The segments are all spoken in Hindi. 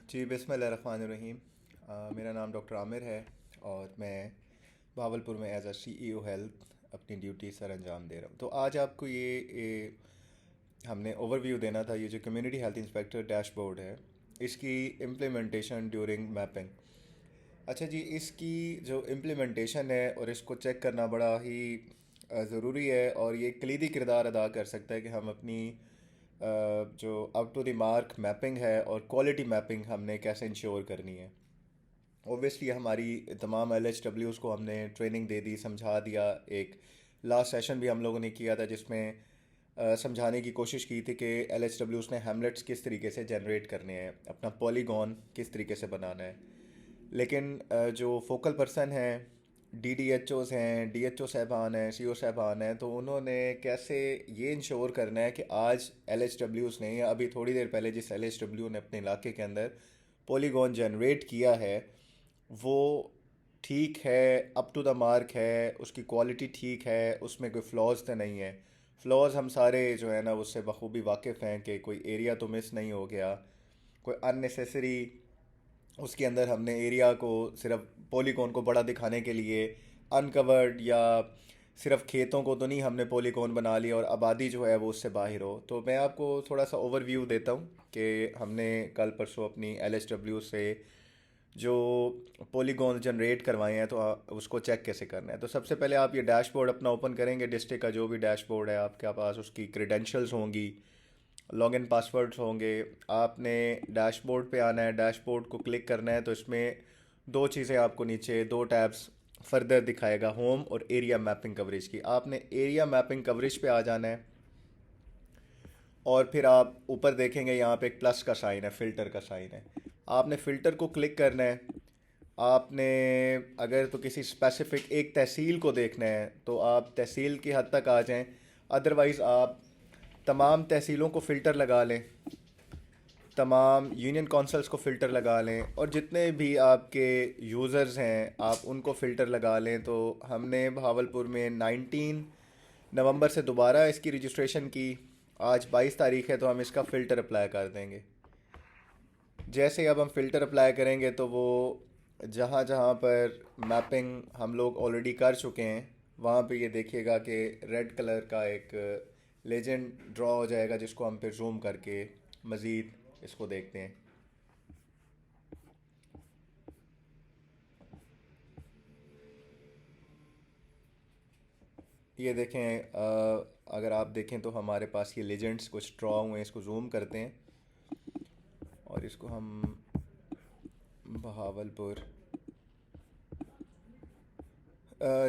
जी बिस्मिल्लाहिर्रहमानिर्रहीम। मेरा नाम डॉक्टर आमिर है और मैं भावलपुर में एज CEO हेल्थ अपनी ड्यूटी सर अंजाम दे रहा हूँ। तो आज आपको हमने ओवरव्यू देना था। ये जो कम्युनिटी हेल्थ इंस्पेक्टर डैशबोर्ड है, इसकी इम्प्लीमेंटेशन ड्यूरिंग मैपिंग। अच्छा जी, इसकी जो इम्प्लीमेंटेशन है और इसको चेक करना बड़ा ही ज़रूरी है और ये कलीदी किरदार अदा कर सकता है कि हम अपनी जो up to the mark mapping है और क्वालिटी मैपिंग हमने कैसे इंश्योर करनी है। ओबियसली हमारी तमाम LHWs को हमने ट्रेनिंग दे दी, समझा दिया। एक लास्ट सेशन भी हम लोगों ने किया था जिसमें समझाने की कोशिश की थी कि LHWs ने हैमलेट्स किस तरीके से जनरेट करने हैं, अपना पॉलीगॉन किस तरीके से बनाना है। लेकिन जो फोकल पर्सन हैं, DDHOs हैं, DHO साहबान हैं, CO साहबान हैं, तो उन्होंने कैसे ये इंश्योर करना है कि आज LHWs ने या अभी थोड़ी देर पहले जिस LHW ने अपने इलाके के अंदर पॉलीगॉन जनरेट किया है वो ठीक है, अप टू द मार्क है, उसकी क्वालिटी ठीक है, उसमें कोई फ्लॉज तो नहीं है। फ्लॉज हम सारे जो है ना उससे बखूबी वाकिफ़ हैं कि कोई एरिया तो मिस नहीं हो गया, कोई अननेसेसरी उसके अंदर हमने एरिया को सिर्फ पॉलीकॉन को बड़ा दिखाने के लिए अनकवर्ड या सिर्फ खेतों को तो नहीं हमने पॉलीकॉन बना लिया और आबादी जो है वो उससे बाहर हो। तो मैं आपको थोड़ा सा ओवरव्यू देता हूँ कि हमने कल परसों अपनी LHW से जो पॉलीगॉन जनरेट करवाए हैं तो उसको चेक कैसे करना है। तो सबसे पहले आप ये डैशबोर्ड अपना ओपन करेंगे, डिस्ट्रिक्ट का जो भी डैशबोर्ड है आपके पास, उसकी क्रेडेंशियल्स होंगी, लॉगिन पासवर्ड्स होंगे। आपने डैशबोर्ड पे आना है, डैशबोर्ड को क्लिक करना है। तो इसमें दो चीज़ें आपको नीचे दो टैब्स फर्दर दिखाएगा, होम और एरिया मैपिंग कवरेज की। आपने एरिया मैपिंग कवरेज पे आ जाना है और फिर आप ऊपर देखेंगे यहाँ पे एक प्लस का साइन है, फ़िल्टर का साइन है। आपने फ़िल्टर को क्लिक करना है। आपने अगर तो किसी स्पेसिफिक एक तहसील को देखना है तो आप तहसील की हद तक आ जाएं, अदरवाइज़ आप तमाम तहसीलों को फ़िल्टर लगा लें, तमाम यूनियन कौंसल्स को फ़िल्टर लगा लें और जितने भी आपके यूज़र्स हैं आप उनको फ़िल्टर लगा लें। तो हमने भावलपुर में 19 नवंबर से दोबारा इसकी रजिस्ट्रेशन की। आज 22 तारीख है तो हम इसका फ़िल्टर अप्लाई कर देंगे। जैसे ही अब हम फ़िल्टर अप्लाई करेंगे तो वो जहाँ जहाँ पर मैपिंग हम लोग ऑलरेडी कर चुके हैं वहाँ पे ये देखिएगा कि रेड कलर का एक लेजेंड ड्रॉ हो जाएगा जिसको हम फिर जूम करके मज़ीद इसको देखते हैं। ये देखें, अगर आप देखें तो हमारे पास ये लेजेंड्स कुछ ड्रॉ हुए हैं। इसको जूम करते हैं और इसको हम बहावलपुर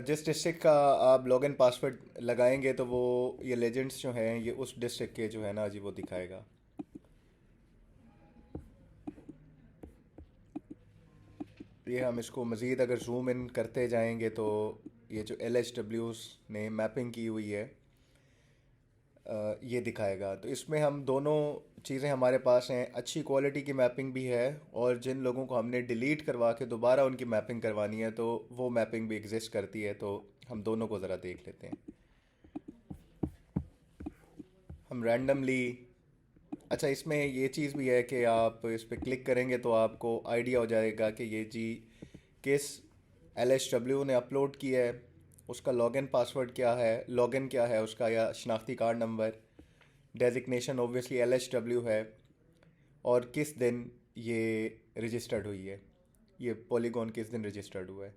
जिस डिस्ट्रिक्ट का आप लॉगिन पासवर्ड लगाएंगे तो वो ये लेजेंड्स जो हैं ये उस डिस्ट्रिक्ट के जो है ना जी वो दिखाएगा। ये हम इसको मज़ीद अगर जूम इन करते जाएंगे तो ये जो LHWs ने मैपिंग की हुई है ये दिखाएगा। तो इसमें हम दोनों चीज़ें हमारे पास हैं, अच्छी क्वालिटी की मैपिंग भी है और जिन लोगों को हमने डिलीट करवा के दोबारा उनकी मैपिंग करवानी है तो वो मैपिंग भी एग्जिस्ट करती है। तो हम दोनों को ज़रा देख लेते हैं। हम रैंडमली, अच्छा इसमें ये चीज़ भी है कि आप इस पर क्लिक करेंगे तो आपको आइडिया हो जाएगा कि ये जी किस LHW ने अपलोड किया है, उसका लॉगिन पासवर्ड क्या है, लॉगिन क्या है उसका, या शनाख्ती card number, designation obviously LHW है, और किस दिन ये रजिस्टर्ड हुई है, ये पॉलीगॉन किस दिन रजिस्टर्ड हुआ है।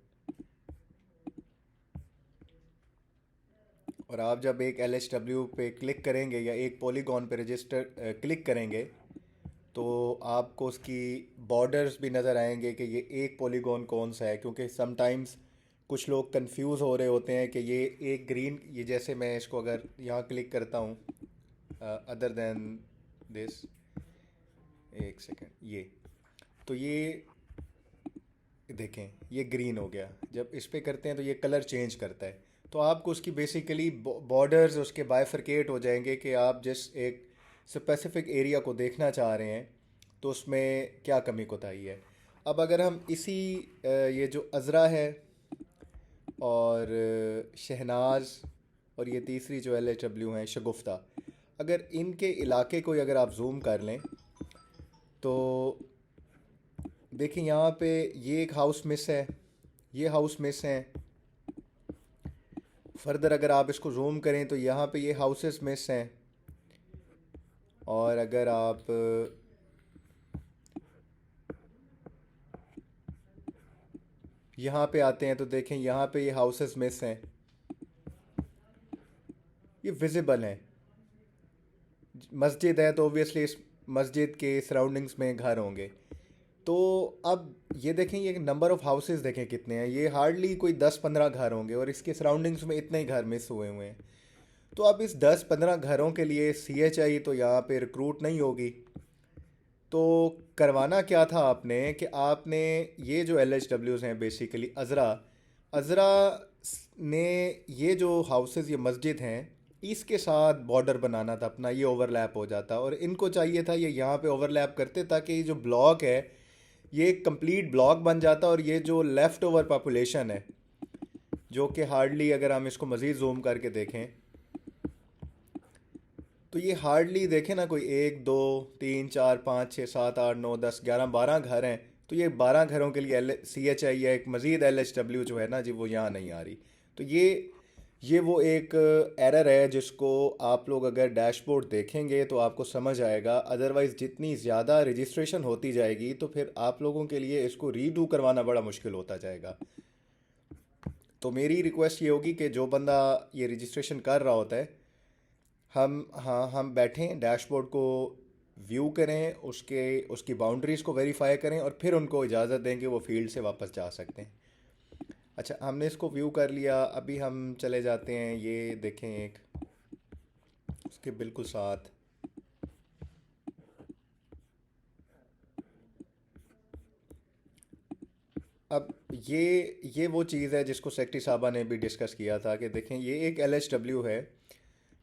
और आप जब एक LHW पे क्लिक करेंगे या एक पॉलीगॉन पे रजिस्टर क्लिक करेंगे तो आपको उसकी बॉर्डर्स भी नज़र आएंगे कि ये एक पॉलीगॉन कौन सा है, क्योंकि समटाइम्स कुछ लोग कंफ्यूज हो रहे होते हैं कि ये एक ग्रीन, ये जैसे मैं इसको अगर यहाँ क्लिक करता हूँ अदर देन दिस, एक सेकेंड, ये तो ये देखें ये ग्रीन हो गया। जब इस पे करते हैं तो ये कलर चेंज करता है। तो आपको उसकी बेसिकली बॉर्डर्स उसके बाइफरकेट हो जाएंगे कि आप जिस एक स्पेसिफिक एरिया को देखना चाह रहे हैं तो उसमें क्या कमी कोताही है। अब अगर हम इसी ये जो अज़रा है और शहनाज और ये तीसरी जो LHW हैं शगुफ्ता, अगर इनके इलाके को अगर आप जूम कर लें तो देखिए यहाँ पे ये एक हाउस मिस है, ये हाउस मिस है। फर्दर अगर आप इसको जूम करें तो यहाँ पे ये हाउसेस मिस हैं। और अगर आप यहाँ पे आते हैं तो देखें यहाँ पे ये हाउसेस मिस हैं, ये विजिबल हैं। मस्जिद है तो ऑब्वियसली इस मस्जिद के सराउंडिंग्स में घर होंगे। तो अब ये देखें, ये नंबर ऑफ़ हाउसेस देखें कितने हैं, ये हार्डली कोई 10-15 घर होंगे और इसके सराउंडिंग्स में इतने ही घर मिस हुए हुए हैं। तो अब इस 10-15 घरों के लिए सीएचआई तो यहाँ पे रिक्रूट नहीं होगी। तो करवाना क्या था आपने कि आपने ये जो एलएचडब्ल्यूज़ हैं बेसिकली अज़रा अज़रा ने ये जो हाउसेस ये मस्जिद हैं इसके साथ बॉर्डर बनाना था अपना, ये ओवरलैप हो जाता और इनको चाहिए था ये यहाँ पे ओवरलैप करते ताकि ये जो ब्लॉक है ये एक कंप्लीट ब्लॉक बन जाता और ये जो लेफ़्ट ओवर पॉपुलेशन है जो कि हार्डली अगर हम इसको मज़ीद जूम करके देखें तो ये हार्डली देखें ना, कोई 1 2 3 4 5 6 7 8 9 10 11 12 घर हैं। तो ये 12 घरों के लिए सीएचआई या एक मज़ीद एलएचडब्ल्यू जो है ना जी वो यहाँ नहीं आ रही। तो ये वो एक एरर है जिसको आप लोग अगर डैशबोर्ड देखेंगे तो आपको समझ आएगा। अदरवाइज़ जितनी ज़्यादा रजिस्ट्रेशन होती जाएगी तो फिर आप लोगों के लिए इसको रीडू करवाना बड़ा मुश्किल होता जाएगा। तो मेरी रिक्वेस्ट ये होगी कि जो बंदा ये रजिस्ट्रेशन कर रहा होता है हम बैठें डैशबोर्ड को व्यू करें, उसकी बाउंड्रीज़ को वेरीफाई करें और फिर उनको इजाज़त दें कि वो फील्ड से वापस जा सकते हैं। अच्छा, हमने इसको व्यू कर लिया, अभी हम चले जाते हैं, ये देखें एक उसके बिल्कुल साथ। अब ये वो चीज़ है जिसको सेक्रेटरी साहबा ने भी डिस्कस किया था कि देखें ये एक एलएचडब्ल्यू है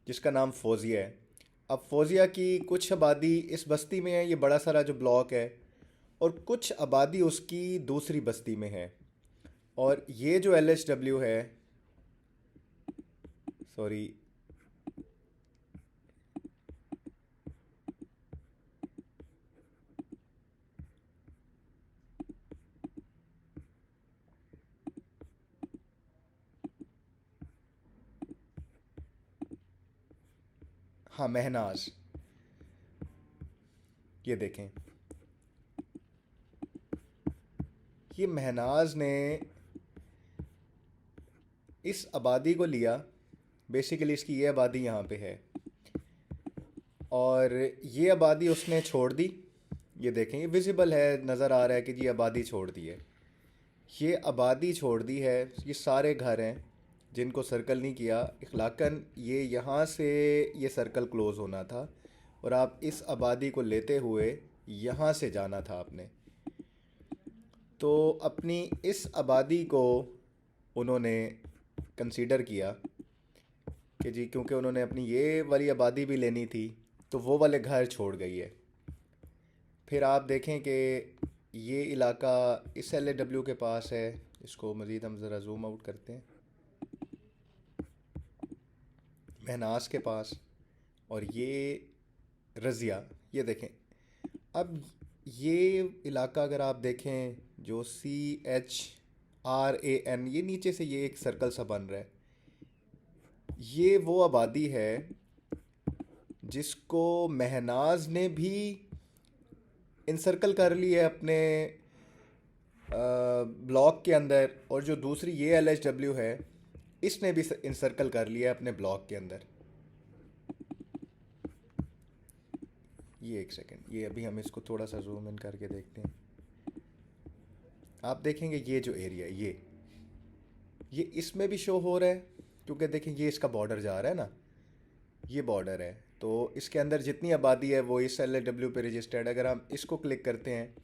जिसका नाम फोजिया है। अब फोजिया की कुछ आबादी इस बस्ती में है, ये बड़ा सारा जो ब्लॉक है, और कुछ आबादी उसकी दूसरी बस्ती में है। और ये जो एलएचडब्ल्यू है, सॉरी, हाँ महनाज, ये देखें ये महनाज ने इस आबादी को लिया। बेसिकली इसकी ये आबादी यहाँ पे है और ये आबादी उसने छोड़ दी। ये देखें ये विजिबल है, नज़र आ रहा है कि ये आबादी छोड़ दी है, ये आबादी छोड़ दी है। ये सारे घर हैं जिनको सर्कल नहीं किया इखलाकन, ये यहाँ से ये सर्कल क्लोज़ होना था और आप इस आबादी को लेते हुए यहाँ से जाना था आपने। तो अपनी इस आबादी को उन्होंने कंसीडर किया कि जी क्योंकि उन्होंने अपनी ये वाली आबादी भी लेनी थी तो वो वाले घर छोड़ गई है। फिर आप देखें कि ये इलाका इस एलएडब्ल्यू के पास है। इसको मज़ीद हम ज़रा जूम आउट करते हैं, महनास के पास, और ये रज़िया, ये देखें। अब ये इलाका अगर आप देखें जो CHRAN, ये नीचे से ये एक सर्कल सा बन रहा है, ये वो आबादी है जिसको महनाज ने भी इनसर्कल कर ली है अपने ब्लॉक के अंदर, और जो दूसरी ये LHW है इसने भी इनसर्कल कर लिया है अपने ब्लॉक के अंदर। ये एक सेकंड, ये अभी हम इसको थोड़ा सा जूम इन करके देखते हैं। आप देखेंगे ये जो एरिया ये इसमें भी शो हो रहा है क्योंकि देखें ये इसका बॉर्डर जा रहा है ना, ये बॉर्डर है। तो इसके अंदर जितनी आबादी है वो इस LHW पे रजिस्टर्ड। अगर हम इसको क्लिक करते हैं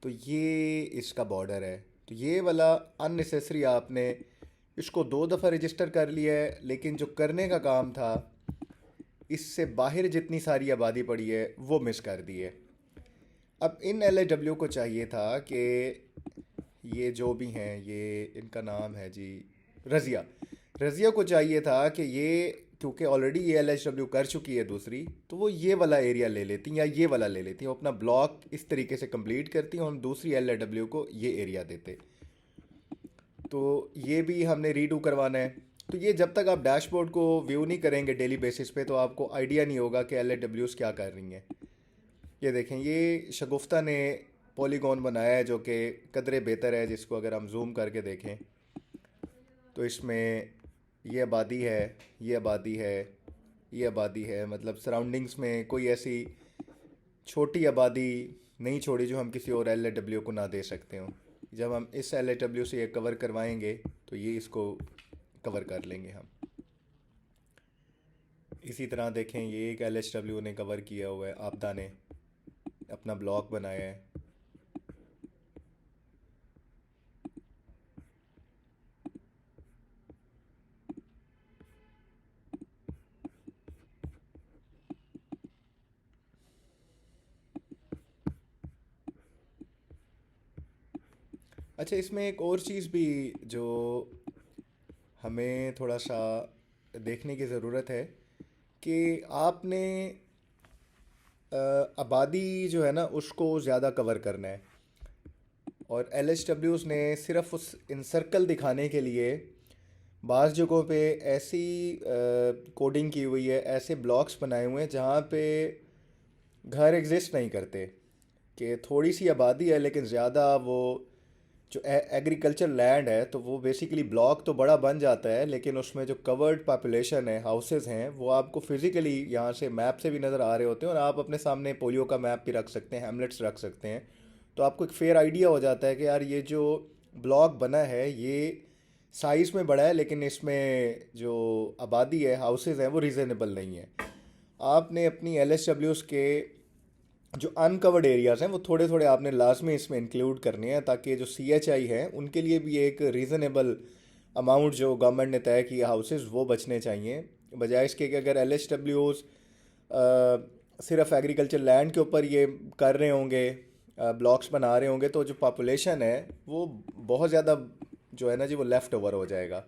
तो ये इसका बॉर्डर है। तो ये वाला अननेसेसरी आपने इसको 2 दफ़ा रजिस्टर कर लिया है, लेकिन जो करने का काम था इससे बाहर जितनी सारी आबादी पड़ी है वो मिस कर दी है। अब इन LHW को चाहिए था कि ये जो भी हैं, ये इनका नाम है जी रज़िया, रज़िया को चाहिए था कि ये क्योंकि ऑलरेडी ये LHW कर चुकी है दूसरी, तो वो ये वाला एरिया ले लेती हैं या ये वाला ले लेती हैं, वो अपना ब्लॉक इस तरीके से कंप्लीट करती हैं और हम दूसरी LHW को ये एरिया देते। तो ये भी हमने रीडू करवाना है। तो ये जब तक आप डैशबोर्ड को व्यू नहीं करेंगे डेली बेसिस पे, तो आपको आइडिया नहीं होगा कि LHWs क्या कर रही हैं। ये देखें, ये शगुफ्ता ने पॉलीगॉन बनाया है जो कि कदरे बेहतर है, जिसको अगर हम जूम करके देखें तो इसमें ये आबादी है, ये आबादी है, ये आबादी है। मतलब सराउंडिंग्स में कोई ऐसी छोटी आबादी नहीं छोड़ी जो हम किसी और LHW को ना दे सकते हो। जब हम इस LHW से ये कवर करवाएंगे तो ये इसको कवर कर लेंगे हम। इसी तरह देखें, ये एक LHW ने कवर किया हुआ है, आपदा ने अपना ब्लॉक बनाया है। अच्छा, इसमें एक और चीज़ भी जो हमें थोड़ा सा देखने की ज़रूरत है कि आपने आबादी जो है ना उसको ज़्यादा कवर करना है। और LHWs ने सिर्फ उस इंसर्कल दिखाने के लिए बाज़ जगहों पे ऐसी कोडिंग की हुई है, ऐसे ब्लॉक्स बनाए हुए हैं जहाँ पे घर एग्जिस्ट नहीं करते, कि थोड़ी सी आबादी है लेकिन ज़्यादा वो जो एग्रीकल्चर लैंड है, तो वो बेसिकली ब्लॉक तो बड़ा बन जाता है लेकिन उसमें जो कवर्ड पॉपुलेशन है, हाउसेस हैं, वो आपको फिज़िकली यहाँ से मैप से भी नज़र आ रहे होते हैं और आप अपने सामने पोलियो का मैप भी रख सकते हैं, हैमलेट्स रख सकते हैं। तो आपको एक फेयर आइडिया हो जाता है कि यार ये जो ब्लॉक बना है ये साइज़ में बड़ा है लेकिन इसमें जो आबादी है, हाउसेस हैं, वो रीज़नेबल नहीं है। आपने अपनी LHWs के जो अनकवर्ड एरियाज़ हैं वो थोड़े थोड़े आपने लाजमी इसमें इंक्लूड करने हैं, ताकि जो CHI हैं उनके लिए भी एक रीज़नेबल अमाउंट जो गवर्नमेंट ने तय किया हाउसेस वो बचने चाहिए, बजाय इसके कि अगर LHWs सिर्फ एग्रीकल्चर लैंड के ऊपर ये कर रहे होंगे, ब्लॉक्स बना रहे होंगे, तो जो पॉपुलेशन है वो बहुत ज़्यादा जो है ना जी वो लेफ़्ट ओवर हो जाएगा।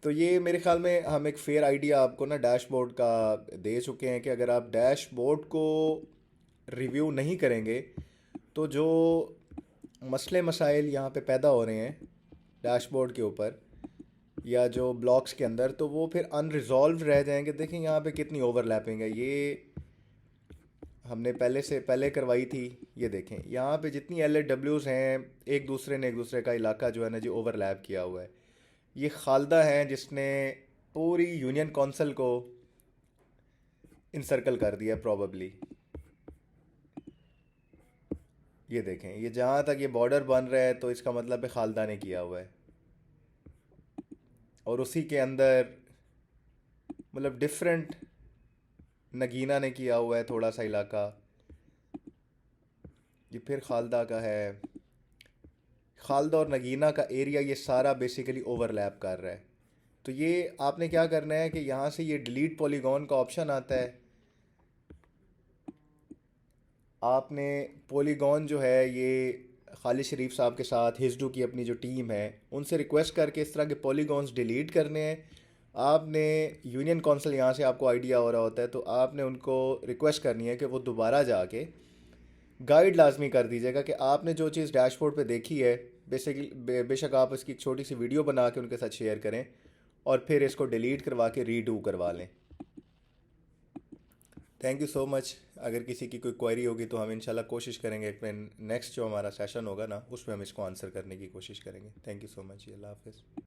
तो ये मेरे ख्याल में हम एक फेयर आइडिया आपको ना डैशबोर्ड का दे चुके हैं कि अगर आप डैशबोर्ड को रिव्यू नहीं करेंगे तो जो मसले मसाइल यहाँ पे पैदा हो रहे हैं डैशबोर्ड के ऊपर या जो ब्लॉक्स के अंदर, तो वो फिर अनरिजॉल्व रह जाएंगे। देखें यहाँ पे कितनी ओवरलैपिंग है, ये हमने पहले से पहले करवाई थी। ये देखें यहाँ पे जितनी LHWs हैं, एक दूसरे ने एक दूसरे का इलाका जो है ना जी ओवरलैप किया हुआ है। ये खालदा है जिसने पूरी यूनियन काउंसिल को इनसर्कल कर दिया प्रॉबली। ये देखें, ये जहाँ तक ये बॉर्डर बन रहा है तो इसका मतलब है खालदा ने किया हुआ है। और उसी के अंदर मतलब डिफरेंट नगीना ने किया हुआ है थोड़ा सा इलाका, ये फिर खालदा का है। खालदा और नगीना का एरिया ये सारा बेसिकली ओवरलैप कर रहा है। तो ये आपने क्या करना है कि यहाँ से ये डिलीट पॉलीगॉन का ऑप्शन आता है, आपने पॉलीगॉन जो है ये खालिद शरीफ साहब के साथ हिजडू की अपनी जो टीम है उनसे रिक्वेस्ट करके इस तरह के पॉलीगॉन्स डिलीट करने हैं। आपने यूनियन काउंसिल यहाँ से आपको आइडिया हो रहा होता है, तो आपने उनको रिक्वेस्ट करनी है कि वो दोबारा जाके गाइड लाजमी कर दीजिएगा कि आपने जो चीज़ डैशबोर्ड पे देखी है बेसिकली बेशक आप इसकी एक छोटी सी वीडियो बना के उनके साथ शेयर करें और फिर इसको डिलीट करवा के रीडू करवा लें। Thank you so much. अगर किसी की कोई क्वेरी होगी तो हम इंशाल्लाह कोशिश करेंगे कि नेक्स्ट जो हमारा सेशन होगा ना उसमें हम इसको आंसर करने की कोशिश करेंगे। Thank you so much. अल्लाह हाफिज़।